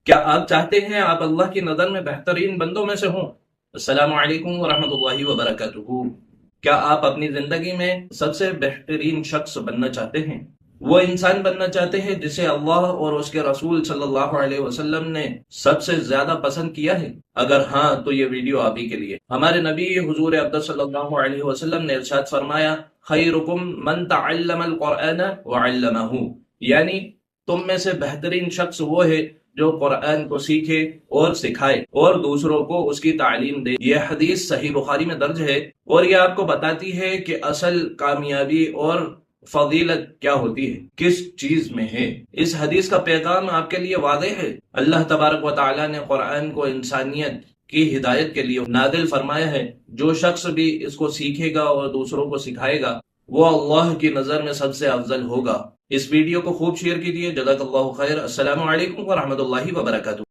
کیا آپ چاہتے ہیں آپ اللہ کی نظر میں بہترین بندوں میں سے ہوں؟ السلام علیکم ورحمۃ اللہ وبرکاتہ۔ کیا آپ اپنی زندگی میں سب سے بہترین شخص بننا چاہتے ہیں؟ وہ انسان بننا چاہتے ہیں جسے اللہ اور اس کے رسول صلی اللہ علیہ وسلم نے سب سے زیادہ پسند کیا ہے؟ اگر ہاں تو یہ ویڈیو آپ ہی کے لیے۔ ہمارے نبی حضور اقدس صلی اللہ علیہ وسلم نے ارشاد فرمایا، خیرکم من تعلم القرآن وعلمہ، یعنی تم میں سے بہترین شخص وہ ہے جو قرآن کو سیکھے اور سکھائے اور دوسروں کو اس کی تعلیم دے۔ یہ حدیث صحیح بخاری میں درج ہے اور یہ آپ کو بتاتی ہے کہ اصل کامیابی اور فضیلت کیا ہوتی ہے، کس چیز میں ہے۔ اس حدیث کا پیغام آپ کے لیے واضح ہے۔ اللہ تبارک و تعالی نے قرآن کو انسانیت کی ہدایت کے لیے نازل فرمایا ہے۔ جو شخص بھی اس کو سیکھے گا اور دوسروں کو سکھائے گا وہ اللہ کی نظر میں سب سے افضل ہوگا۔ اس ویڈیو کو خوب شیئر کیجیے۔ جزاک اللہ خیر۔ السلام علیکم ورحمۃ اللہ وبرکاتہ۔